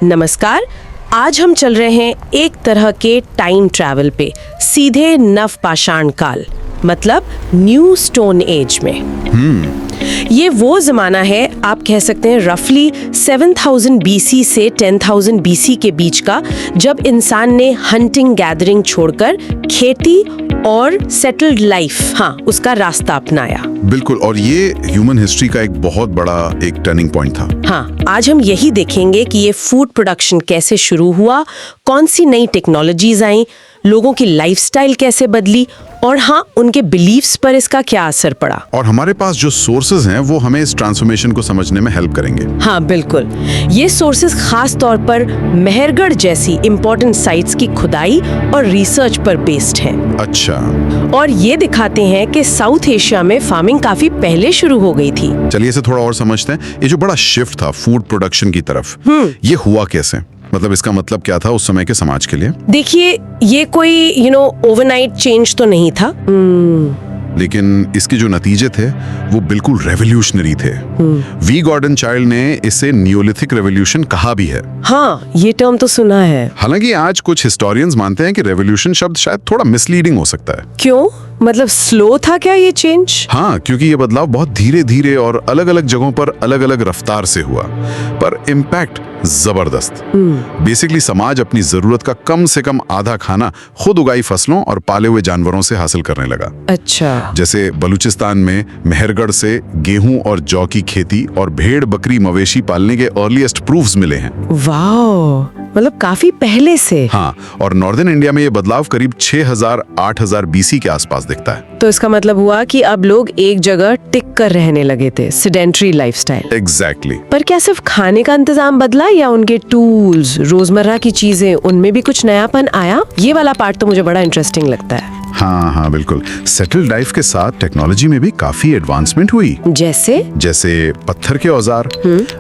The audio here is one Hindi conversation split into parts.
नमस्कार। आज हम चल रहे हैं एक तरह के टाइम ट्रैवल पे, सीधे नवपाषाण काल, मतलब न्यू स्टोन एज में। ये वो जमाना है, आप कह सकते हैं रफली 7000 बीसी से 10000 बीसी के बीच का, जब इंसान ने हंटिंग गैदरिंग छोड़कर खेती और सेटल्ड लाइफ, उसका रास्ता अपनाया। बिल्कुल, और ये ह्यूमन हिस्ट्री का एक बहुत बड़ा एक टर्निंग पॉइंट था। आज हम यही देखेंगे कि ये फूड प्रोडक्शन कैसे शुरू हुआ, कौन सी नई टेक्नोलॉजीज आई, लोगों की लाइफस्टाइल कैसे बदली, और उनके बिलीफ्स पर इसका क्या असर पड़ा। और हमारे पास जो सोर्सेज हैं वो हमें इस ट्रांसफॉर्मेशन को समझने में हेल्प करेंगे। बिल्कुल। ये सोर्सेज खास तौर पर मेहरगढ़ जैसी इंपॉर्टेंट साइट्स की खुदाई और रिसर्च पर बेस्ड हैं। अच्छा। और ये दिखाते हैं कि साउथ एशिया में फार्मिंग काफी पहले शुरू हो गई थी। चलिए इसे थोड़ा और समझते हैं। ये जो बड़ा शिफ्ट था फूड प्रोडक्शन की तरफ, ये हुआ कैसे? मतलब इसका मतलब क्या था उस समय के समाज के लिए? देखिए, ये कोई ओवरनाइट चेंज तो नहीं था, लेकिन इसके जो नतीजे थे वो बिल्कुल रेवोल्यूशनरी थे। वी गॉर्डन चाइल्ड ने इसे नियोलिथिक रेवोल्यूशन कहा भी है। ये टर्म तो सुना है। हालांकि आज कुछ हिस्टोरियंस मानते हैं कि रेवोल्यूशन शब्द शायद थोड़ा मिसलीडिंग हो सकता है। क्यों? मतलब स्लो था क्या ये चेंज? क्योंकि ये बदलाव बहुत धीरे धीरे और अलग अलग जगहों पर अलग अलग रफ्तार से हुआ, पर इम्पैक्ट जबरदस्त। बेसिकली समाज अपनी जरूरत का कम से कम आधा खाना खुद उगाई फसलों और पाले हुए जानवरों से हासिल करने लगा। अच्छा। जैसे बलूचिस्तान में मेहरगढ़ से गेहूं और जौ की खेती और भेड़ बकरी मवेशी पालने के अर्लीस्ट प्रूफ्स मिले हैं। वाह, मतलब काफी पहले से। और नॉर्दर्न इंडिया में ये बदलाव करीब 6000-8000 बीसी के आसपास दिखता है। तो इसका मतलब हुआ कि अब लोग एक जगह टिक कर रहने लगे थे, सेडेंटरी लाइफस्टाइल। एग्जैक्टली। पर क्या सिर्फ खाने का इंतजाम बदला या उनके टूल्स, रोजमर्रा की चीजें, उनमें भी कुछ नयापन आया? ये वाला पार्ट तो मुझे बड़ा इंटरेस्टिंग लगता है। हाँ, बिल्कुल। सेटल्ड लाइफ के साथ टेक्नोलॉजी में भी काफी एडवांसमेंट हुई। जैसे पत्थर के औजार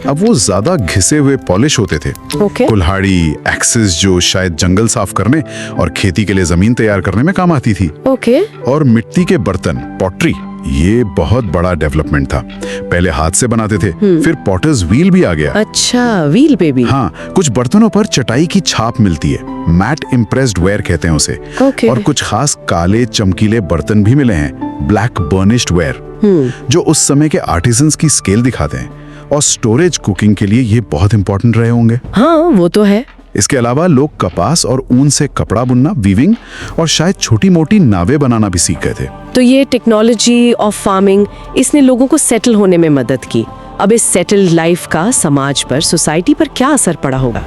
अब वो ज्यादा घिसे हुए पॉलिश होते थे। कुल्हाड़ी, एक्सेस जो शायद जंगल साफ करने और खेती के लिए जमीन तैयार करने में काम आती थी। और मिट्टी के बर्तन, पॉटरी, ये बहुत बड़ा डेवलपमेंट था। पहले हाथ से बनाते थे, फिर पॉटर्स व्हील भी आ गया। अच्छा, व्हील पे भी? कुछ बर्तनों पर चटाई की छाप मिलती है, मैट इम्प्रेस्ड वेयर कहते हैं उसे। और कुछ खास काले चमकीले बर्तन भी मिले हैं, ब्लैक बर्निश्ड वेयर, जो उस समय के आर्टिजन्स की स्केल दिखाते हैं। और स्टोरेज कुकिंग के लिए ये बहुत इंपॉर्टेंट रहे होंगे। वो तो है। इसके अलावा लोग कपास और ऊन से कपड़ा बुनना, वीविंग, और शायद छोटी मोटी नावें बनाना भी सीख गए थे। तो ये टेक्नोलॉजी ऑफ फार्मिंग, इसने लोगों को सेटल होने में मदद की। अब इस सेटल्ड लाइफ का समाज पर, सोसाइटी पर क्या असर पड़ा होगा?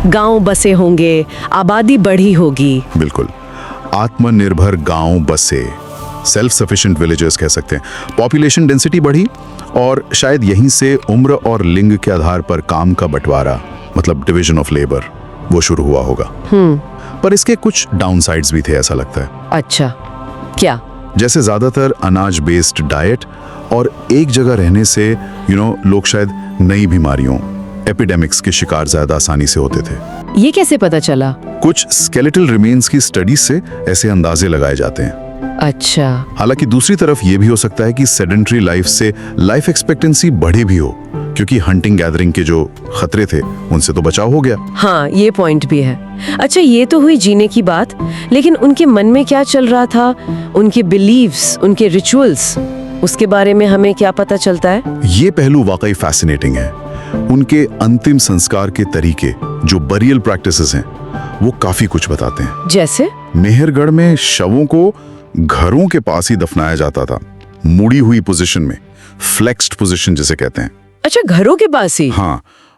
गांव बसे होंगे, आबादी बढ़ी होगी। बिल्कुल, आत्मनिर्भर गांव बसे, सेल्फ सफिशिएंट विलेजेस कह सकते हैं। पॉपुलेशन डेंसिटी बढ़ी और शायद यहीं से उम्र और लिंग के आधार पर काम का बंटवारा, मतलब डिवीजन ऑफ लेबर, वो शुरू हुआ होगा। पर इसके कुछ डाउनसाइड्स भी थे, ऐसा लगता है। अच्छा, क्या? जैसे ज्यादातर अनाज बेस्ड डाइट और एक जगह रहने से लोग शायद नई बीमारियों, एपिडेमिक्स के शिकार ज्यादा आसानी से होते थे। ये कैसे पता चला? कुछ स्केलेटल रिमेन्स की स्टडीज से ऐसे अंदाजे लगाए जाते हैं। अच्छा। हालांकि दूसरी तरफ ये भी हो सकता है कि सेडेंटरी लाइफ से लाइफ एक्सपेक्टेंसी बढ़ी भी हो, क्योंकि हंटिंग गैदरिंग के जो खतरे थे उनसे तो बचाव हो गया। ये पॉइंट भी है। अच्छा, ये तो हुई जीने की बात, लेकिन उनके मन में क्या चल रहा था, उनके बिलीव्स, उनके रिचुअल्स, उसके बारे में हमें क्या पता चलता है? ये पहलू वाकई फैसिनेटिंग है। उनके अंतिम संस्कार के तरीके, जो बरियल प्रैक्टिसेस हैं, वो काफी कुछ बताते हैं। जैसे मेहरगढ़ में शवों को घरों के पास ही दफनाया जाता था, मुड़ी हुई पोजीशन में, फ्लेक्स्ड पोजीशन जिसे कहते हैं। अच्छा, घरों के पास ही?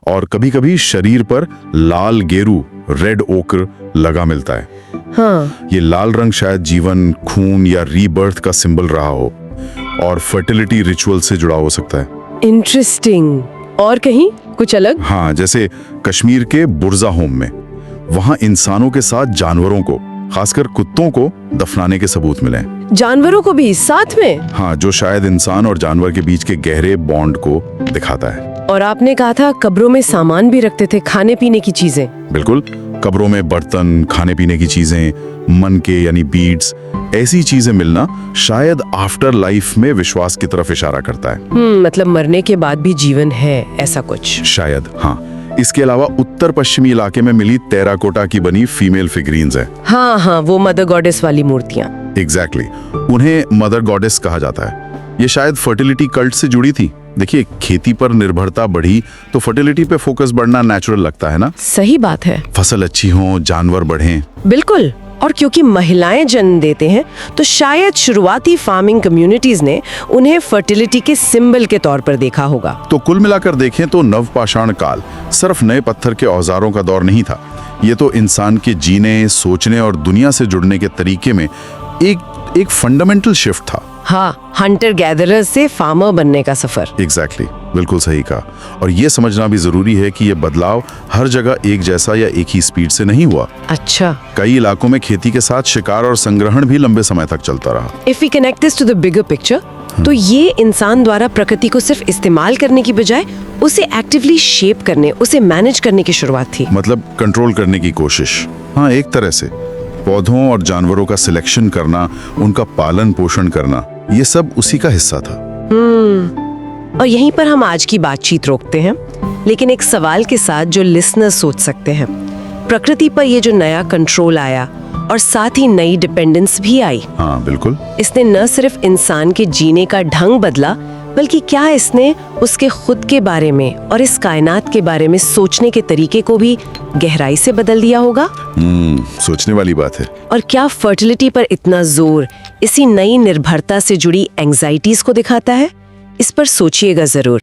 और कभी कभी शरीर पर लाल गेरू, रेड ओकर लगा मिलता है। ये लाल रंग शायद जीवन, खून या रीबर्थ का सिंबल रहा हो, और फर्टिलिटी रिचुअल से जुड़ा हो सकता है। इंटरेस्टिंग। और कहीं कुछ अलग? जैसे कश्मीर के बुर्जा होम में, वहां इंसानों के साथ जानवरों को, खासकर कुत्तों को दफनाने के सबूत मिले हैं। जानवरों को भी साथ में? जो शायद इंसान और जानवर के बीच के गहरे बॉन्ड को दिखाता है। और आपने कहा था कब्रों में सामान भी रखते थे, खाने पीने की चीजें? बिल्कुल, कब्रों में बर्तन, खाने पीने की चीजें, मन के यानी बीड्स, ऐसी चीजें मिलना शायद आफ्टर लाइफ में विश्वास की तरफ इशारा करता है। मतलब मरने के बाद भी जीवन है, ऐसा कुछ? शायद। इसके अलावा उत्तर पश्चिमी इलाके में मिली टेराकोटा की बनी फीमेल फिगरीन्स हैं। हाँ हाँ, वो मदर गॉडेस वाली मूर्तियां। एग्जैक्टली उन्हें मदर गॉडेस कहा जाता है। ये शायद फर्टिलिटी कल्ट से जुड़ी थी। देखिए, खेती पर निर्भरता बढ़ी तो फर्टिलिटी पे फोकस बढ़ना नेचुरल लगता है ना। सही बात है। फसल अच्छी हो, जानवर बढ़ें। बिल्कुल। और क्योंकि महिलाएं जन्म देते हैं तो शायद शुरुआती फार्मिंग कम्युनिटीज ने उन्हें फर्टिलिटी के सिंबल के तौर पर देखा होगा। तो कुल मिलाकर देखें तो नवपाषाण काल सिर्फ नए पत्थर के औजारों का दौर नहीं था। ये तो इंसान के जीने, सोचने और दुनिया से जुड़ने के तरीके में एक फंडामेंटल शिफ्ट था। हाँ, हंटर गैदरर से फार्मर बनने का सफर। एग्जैक्टली, बिल्कुल सही कहा। और ये समझना भी जरूरी है कि ये बदलाव हर जगह एक जैसा या एक ही स्पीड से नहीं हुआ। अच्छा। कई इलाकों में खेती के साथ शिकार और संग्रहण भी लंबे समय तक चलता रहा। If we connect this to the bigger picture, तो ये इंसान द्वारा प्रकृति को सिर्फ इस्तेमाल करने की बजाय उसे एक्टिवली शेप करने, उसे मैनेज करने की शुरुआत थी। मतलब कंट्रोल करने की कोशिश। हाँ, एक तरह से पौधों और जानवरों का सिलेक्शन करना, उनका पालन पोषण करना, ये सब उसी का हिस्सा था। और यहीं पर हम आज की बातचीत रोकते हैं, लेकिन एक सवाल के साथ जो लिसनर्स सोच सकते हैं। प्रकृति पर ये जो नया कंट्रोल आया और साथ ही नई डिपेंडेंस भी आई। हाँ बिल्कुल। इसने न सिर्फ इंसान के जीने का ढंग बदला, बल्कि क्या इसने उसके खुद के बारे में और इस कायनात के बारे में सोचने के तरीके को भी गहराई से बदल दिया होगा। सोचने वाली बात है। और क्या फर्टिलिटी पर इतना जोर इसी नई निर्भरता से जुड़ी एंजाइटीज को दिखाता है? इस पर सोचिएगा जरूर।